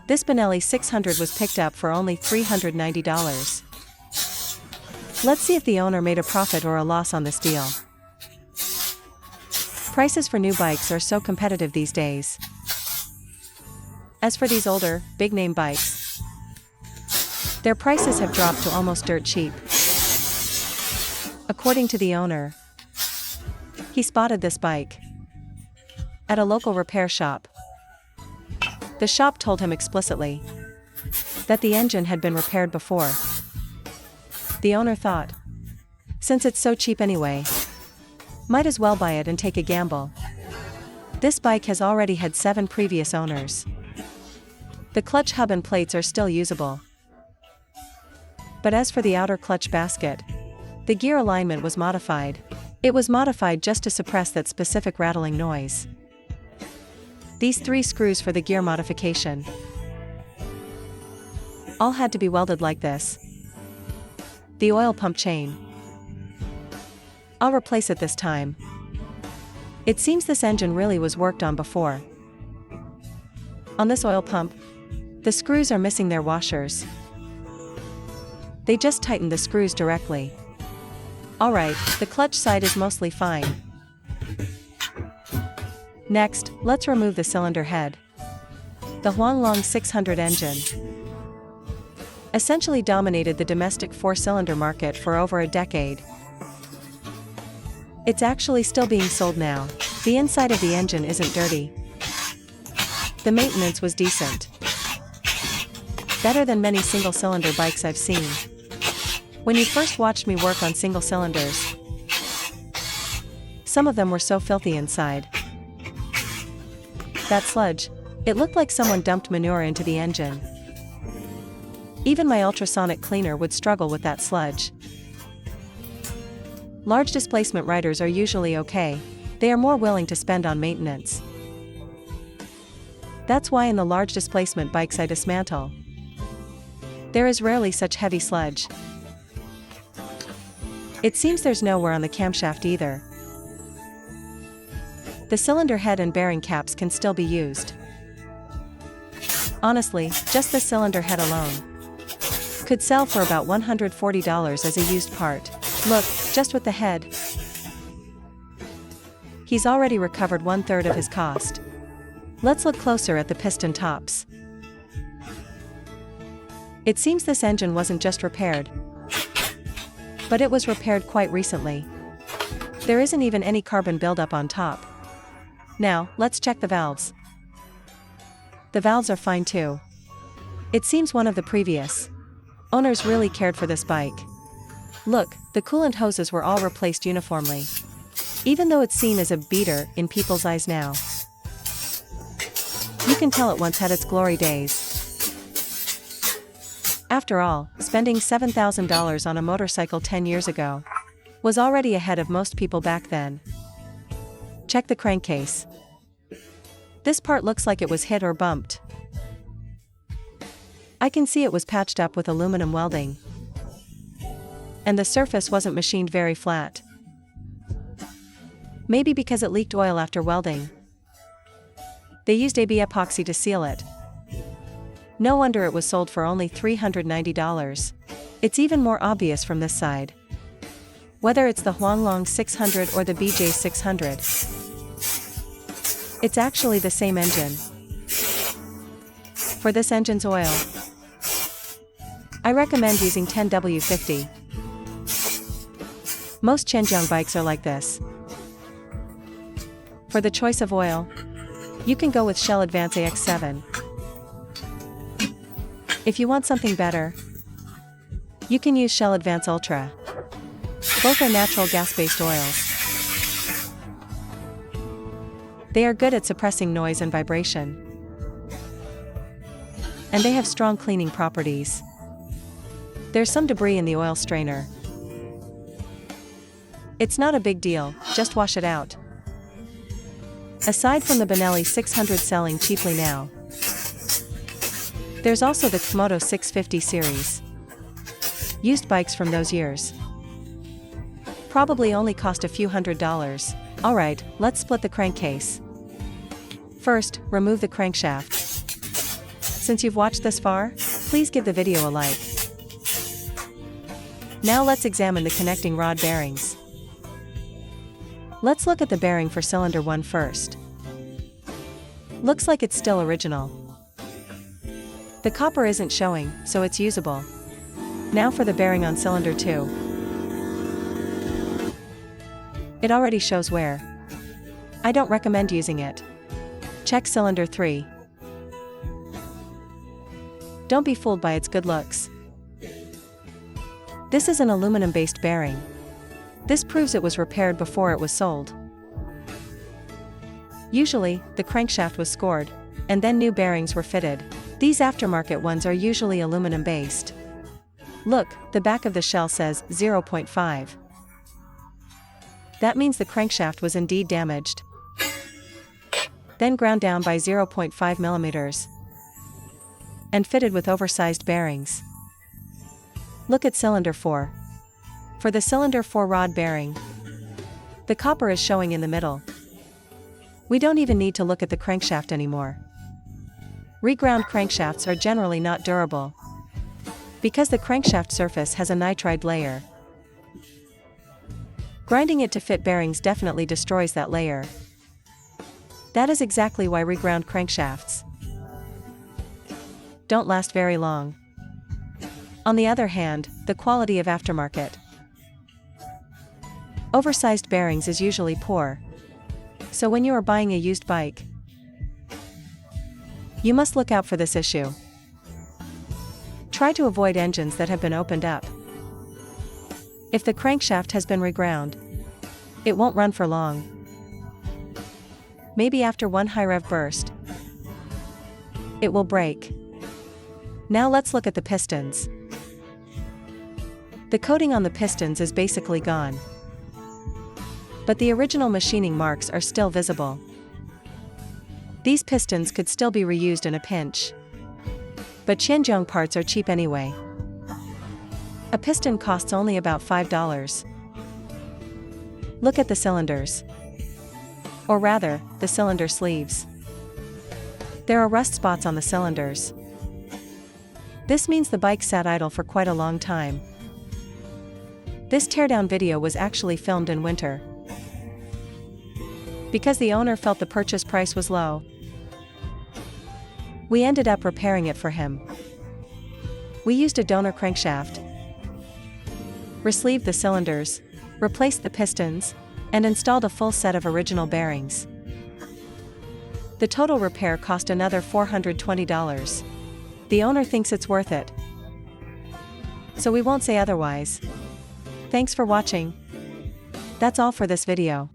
This Benelli 600 was picked up for only $390. Let's see if the owner made a profit or a loss on this deal. Prices for new bikes are so competitive these days. As for these older, big-name bikes, their prices have dropped to almost dirt cheap. According to the owner, he spotted this bike at a local repair shop. The shop told him explicitly that the engine had been repaired before. The owner thought, since it's so cheap anyway, might as well buy it and take a gamble. This bike has already had 7 previous owners. The clutch hub and plates are still usable. But as for the outer clutch basket, the gear alignment was modified. It was modified just to suppress that specific rattling noise. These 3 screws for the gear modification all had to be welded like this. The oil pump chain, I'll replace it this time. It seems this engine really was worked on before. On this oil pump, the screws are missing their washers. They just tighten the screws directly. Alright, the clutch side is mostly fine. Next, let's remove the cylinder head. The Huanglong 600 engine essentially dominated the domestic 4-cylinder market for over a decade. It's actually still being sold now. The inside of the engine isn't dirty. The maintenance was decent. Better than many single-cylinder bikes I've seen. When you first watched me work on single cylinders, some of them were so filthy inside. That sludge, it looked like someone dumped manure into the engine. Even my ultrasonic cleaner would struggle with that sludge. Large displacement riders are usually okay. They are more willing to spend on maintenance. That's why in the large displacement bikes I dismantle, there is rarely such heavy sludge. It seems there's nowhere on the camshaft either. The cylinder head and bearing caps can still be used. Honestly, just the cylinder head alone could sell for about $140 as a used part. Look, just with the head, he's already recovered 1/3 of his cost. Let's look closer at the piston tops. It seems this engine wasn't just repaired, but it was repaired quite recently. There isn't even any carbon buildup on top. Now, let's check the valves. The valves are fine too. It seems one of the previous owners really cared for this bike. Look, the coolant hoses were all replaced uniformly, even though it's seen as a beater in people's eyes now. You can tell it once had its glory days. After all, spending $7,000 on a motorcycle 10 years ago was already ahead of most people back then. Check the crankcase. This part looks like it was hit or bumped. I can see it was patched up with aluminum welding, and the surface wasn't machined very flat. Maybe because it leaked oil after welding. They used AB epoxy to seal it. No wonder it was sold for only $390. It's even more obvious from this side. Whether it's the Huanglong 600 or the BJ 600, it's actually the same engine. For this engine's oil, I recommend using 10W50. Most Zhenjiang bikes are like this. For the choice of oil, you can go with Shell Advance AX7. If you want something better, you can use Shell Advance Ultra. Both are natural gas-based oils. They are good at suppressing noise and vibration, and they have strong cleaning properties. There's some debris in the oil strainer. It's not a big deal, just wash it out. Aside from the Benelli 600 selling cheaply now, there's also the Komodo 650 series. Used bikes from those years probably only cost a few $100s. Alright, let's split the crankcase. First, remove the crankshaft. Since you've watched this far, please give the video a like. Now let's examine the connecting rod bearings. Let's look at the bearing for cylinder 1 first. Looks like it's still original. The copper isn't showing, so it's usable. Now for the bearing on cylinder 2. It already shows wear. I don't recommend using it. Check cylinder 3. Don't be fooled by its good looks. This is an aluminum-based bearing. This proves it was repaired before it was sold. Usually, the crankshaft was scored, and then new bearings were fitted. These aftermarket ones are usually aluminum-based. Look, the back of the shell says 0.5. That means the crankshaft was indeed damaged. Then ground down by 0.5 mm. And fitted with oversized bearings. Look at cylinder 4. For the cylinder 4 rod bearing, the copper is showing in the middle. We don't even need to look at the crankshaft anymore. Reground crankshafts are generally not durable, because the crankshaft surface has a nitride layer. Grinding it to fit bearings definitely destroys that layer. That is exactly why reground crankshafts don't last very long. On the other hand, the quality of aftermarket oversized bearings is usually poor. So when you are buying a used bike, you must look out for this issue. Try to avoid engines that have been opened up. If the crankshaft has been reground, it won't run for long. Maybe after one high rev burst, it will break. Now let's look at the pistons. The coating on the pistons is basically gone, but the original machining marks are still visible. These pistons could still be reused in a pinch, but Xinjiang parts are cheap anyway. A piston costs only about $5. Look at the cylinders. Or rather, the cylinder sleeves. There are rust spots on the cylinders. This means the bike sat idle for quite a long time. This teardown video was actually filmed in winter, because the owner felt the purchase price was low. We ended up repairing it for him. We used a donor crankshaft, resleeved the cylinders, replaced the pistons, and installed a full set of original bearings. The total repair cost another $420. The owner thinks it's worth it, so we won't say otherwise. Thanks for watching. That's all for this video.